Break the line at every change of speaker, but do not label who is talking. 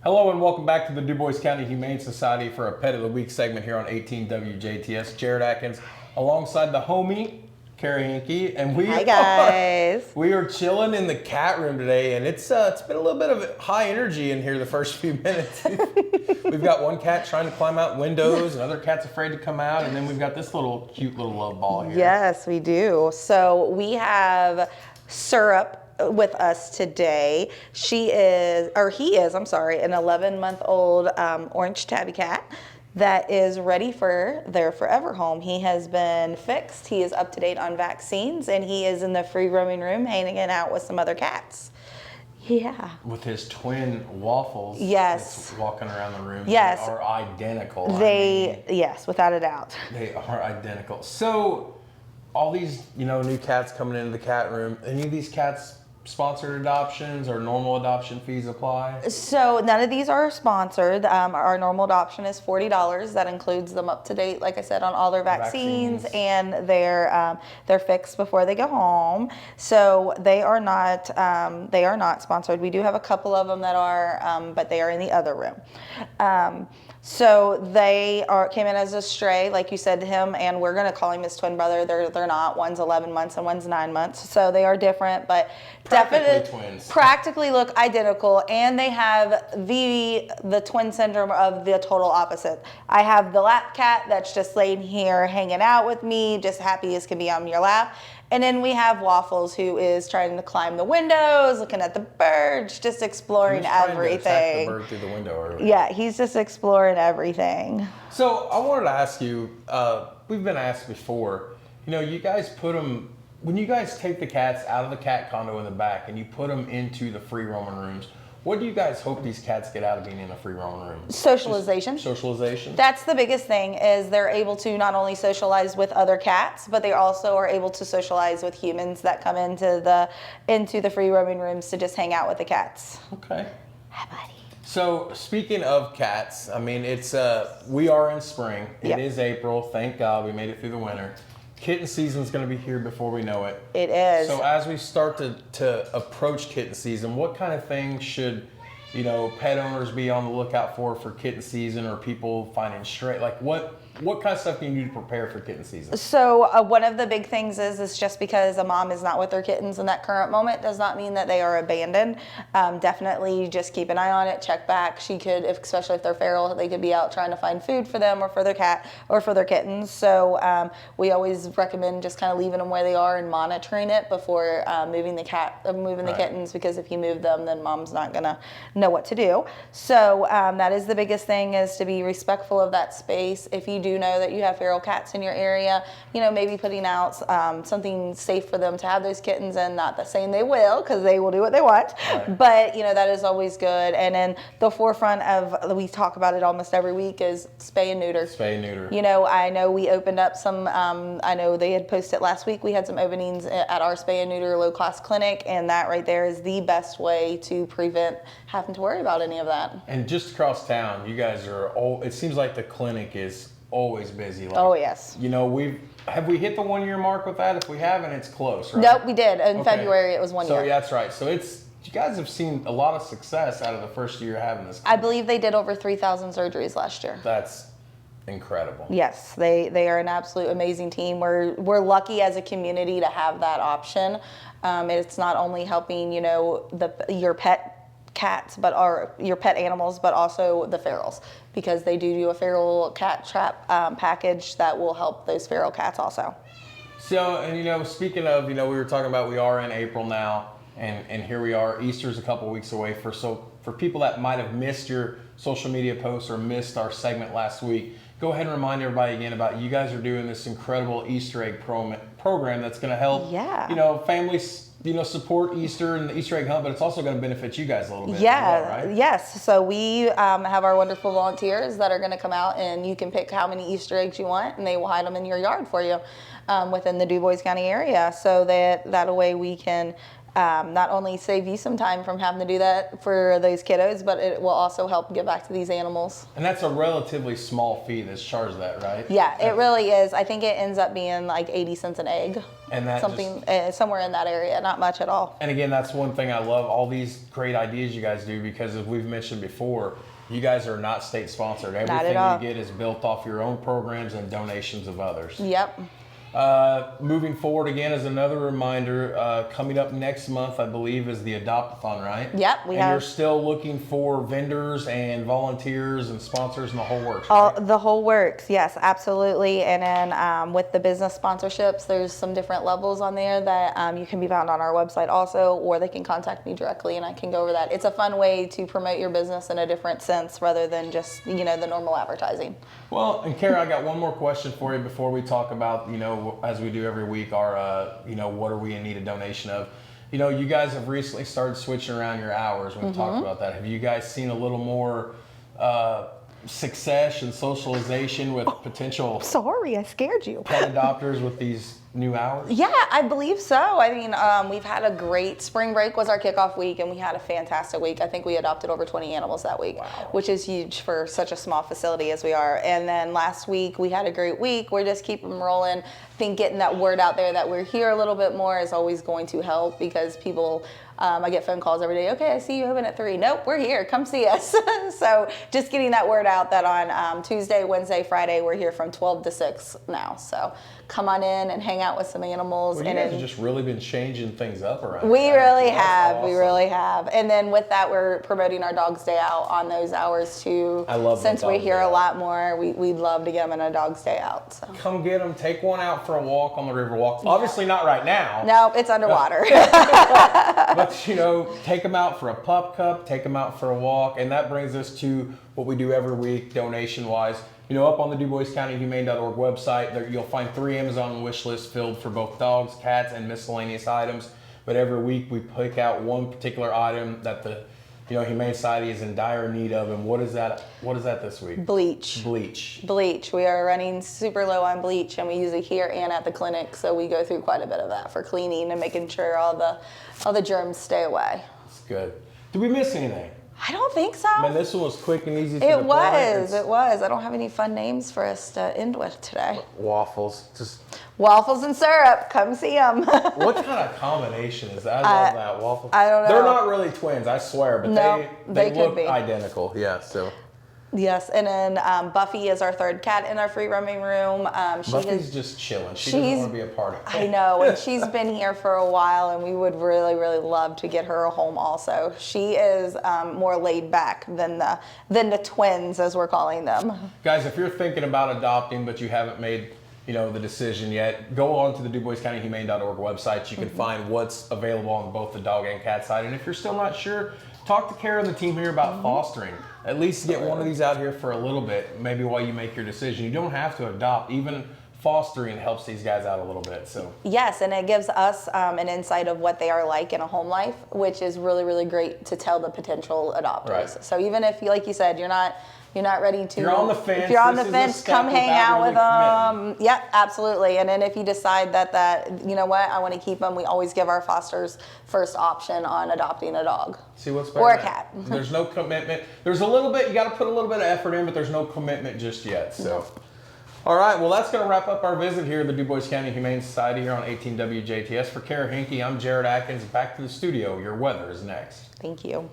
Hello and welcome back to the Dubois County Humane Society for a Pet of the Week segment here on 18 WJTS. Jared Atkins alongside the homie, Kara Henke, and
Hi guys.
We are chilling in the cat room today, and it's been a little bit of high energy in here the first few minutes. We've got one cat trying to climb out windows, another cat's afraid to come out, and then we've got this little cute little love ball here.
Yes, we do. So we have Syrup with us today. He is, an 11-month-old orange tabby cat that is ready for their forever home. He has been fixed, he is up to date on vaccines, and he is in the free roaming room hanging out with some other cats. Yeah.
With his twin Waffles.
Yes.
Walking around the room.
Yes.
They are identical.
Yes, without a doubt.
They are identical. So, all these, new cats coming into the cat room, any of these cats sponsored adoptions or normal adoption fees apply?
So none of these are sponsored. Our normal adoption is $40. That includes them up to date, like I said, on all their vaccines. And they're fixed before they go home. So they are not sponsored. We do have a couple of them that are, but they are in the other room. So they came in as a stray, like you said to him, and we're going to call him his twin brother. They're not. One's 11 months and one's 9 months. So they are different, but definitely
twins.
Practically look identical, and they have the twin syndrome of the total opposite. I have the lap cat that's just laying here hanging out with me, just happy as can be on your lap. And then we have Waffles, who is trying to climb the windows, looking at the birds, just exploring everything.
To attack the bird through the window.
Yeah, he's just exploring everything.
So I wanted to ask you, we've been asked before, you guys put them, when you guys take the cats out of the cat condo in the back and you put them into the free roaming rooms, what do you guys hope these cats get out of being in a free roaming room?
Socialization.
Socialization?
That's the biggest thing, is they're able to not only socialize with other cats, but they also are able to socialize with humans that come into the free roaming rooms to just hang out with the cats.
Okay.
Hi, buddy.
So speaking of cats, it's we are in spring.
Yep.
It is April. Thank God we made it through the winter. Kitten season's going to be here before we know it.
It is.
So as we start to approach kitten season, what kind of things should, pet owners be on the lookout for kitten season, or people finding stray? Like what kind of stuff can you do to prepare for kitten season?
So one of the big things is just because a mom is not with their kittens in that current moment does not mean that they are abandoned. Definitely just keep an eye on it, check back. She could, especially if they're feral, they could be out trying to find food for them or for their cat or for their kittens. So we always recommend just kind of leaving them where they are and monitoring it before moving the kittens, because if you move them, then mom's not gonna know what to do. So that is the biggest thing, is to be respectful of that space. If you do know that you have feral cats in your area, maybe putting out something safe for them to have those kittens in. Not that saying they will, because they will do what they want, right. But that is always good. And then the forefront of, we talk about it almost every week, is spay and neuter.
Spay and neuter.
I know we opened up some, I know they had posted last week, we had some openings at our spay and neuter low class clinic, and that right there is the best way to prevent having to worry about any of that.
And just across town, you guys it seems like the clinic is always busy.
Oh, yes.
Have we hit the 1 year mark with that? If we haven't, it's close, right?
Nope, we did. In February, it was 1 year.
So yeah, that's right. So you guys have seen a lot of success out of the first year having this clinic.
I believe they did over 3,000 surgeries last year.
That's incredible.
Yes, they are an absolute amazing team. We're lucky as a community to have that option. It's not only helping, your pet cats, your pet animals, but also the ferals, because they do a feral cat trap package that will help those feral cats also.
So, and speaking of, we were talking about, we are in April now, and here we are. Easter's a couple weeks away. For people that might have missed your social media posts or missed our segment last week, go ahead and remind everybody again about, you guys are doing this incredible Easter egg program that's going to help, families, support Easter and the Easter egg hunt, but it's also going to benefit you guys a little bit.
Yeah,
as well, right?
Yes. So we have our wonderful volunteers that are going to come out, and you can pick how many Easter eggs you want, and they will hide them in your yard for you within the Dubois County area, so that way we can not only save you some time from having to do that for those kiddos, but it will also help give back to these animals.
And that's a relatively small fee that's charged that, right?
Yeah, it really is. I think it ends up being like 80 cents an egg.
And that
something somewhere in that area, not much at all.
And again, that's one thing I love, all these great ideas you guys do, because as we've mentioned before, you guys are not state sponsored. Everything you get is built off your own programs and donations of others.
Yep.
Moving forward, again, as another reminder, coming up next month, I believe, is the Adopt-a-thon, right?
Yep, we have.
And you're still looking for vendors and volunteers and sponsors and the whole works, right?
The whole works, yes, absolutely. And then with the business sponsorships, there's some different levels on there that you can be found on our website also, or they can contact me directly and I can go over that. It's a fun way to promote your business in a different sense rather than just, the normal advertising.
Well, and Kara, I got one more question for you before we talk about, as we do every week, our, what are we in need of donation of? You guys have recently started switching around your hours. We've talked about that. Have you guys seen a little more success and socialization with potential
Sorry, I scared you.
pet adopters with these new hours?
Yeah, I believe so. I mean, we've had a great spring break was our kickoff week, and we had a fantastic week. I think we adopted over 20 animals that week, which is huge for such a small facility as we are. And then last week we had a great week. We're just keeping them rolling. I think getting that word out there that we're here a little bit more is always going to help, because people, I get phone calls every day. Okay, I see you open at 3. Nope, we're here. Come see us. So just getting that word out that on Tuesday, Wednesday, Friday, we're here from 12 to 6 now. So come on in and hang out with some animals.
Well, you guys have just really been changing things up around
We
here.
really have.
Awesome.
We really have. And then with that, we're promoting our Dog's Day Out on those hours too.
I love
Since we're
Dog's
here
Day
a
Out.
lot more, we'd love to get them in a Dog's Day Out. So.
Come get them. Take one out for a walk on the river walk. Obviously not right now.
No, it's underwater.
But, take them out for a pup cup, take them out for a walk. And that brings us to what we do every week, donation-wise. Up on the Dubois County Humane.org website, there you'll find 3 Amazon wish lists filled for both dogs, cats, and miscellaneous items. But every week we pick out one particular item that the Humane Society is in dire need of. And what is that? What is that this week?
Bleach. Bleach. We are running super low on bleach, and we use it here and at the clinic. So we go through quite a bit of that for cleaning and making sure all the germs stay away.
That's good. Did we miss anything?
I don't think so.
Man, this one was quick and easy.
It was. I don't have any fun names for us to end with today.
Waffles. Just
Waffles and syrup. Come see them.
what kind of combination is that? I love that. Waffles.
I don't know.
They're not really twins, I swear, but
No,
they
they
look
could be.
identical. Yeah, so.
Yes, and then Buffy is our 3rd cat in our free roaming room.
Buffy's just chilling. She doesn't want to be a part of it.
I know, and she's been here for a while, and we would really, really love to get her a home also. She is more laid back than the twins, as we're calling them.
Guys, if you're thinking about adopting but you haven't made the decision yet, go on to the Dubois County Humane.org website. You can find what's available on both the dog and cat side. And if you're still not sure, talk to Kara and the team here about fostering. At least get one of these out here for a little bit, maybe while you make your decision. You don't have to adopt. Even fostering helps these guys out a little bit. So
yes, and it gives us an insight of what they are like in a home life, which is really, really great to tell the potential adopters.
Right.
So even if, like you said, you're not ready to.
You're on the fence.
If you're on the
This is a
fence,
step
come hang
without
out
really
with them.
commitment.
Yep, absolutely. And then if you decide that you know what, I want to keep them, we always give our fosters first option on adopting a dog.
See what's better.
Or a
than
cat.
that. There's no commitment. There's a little bit. You got to put a little bit of effort in, but there's no commitment just yet. So. All right, well, that's going to wrap up our visit here at the Dubois County Humane Society here on 18 WJTS. For Kara Henke, I'm Jared Atkins. Back to the studio. Your weather is next.
Thank you.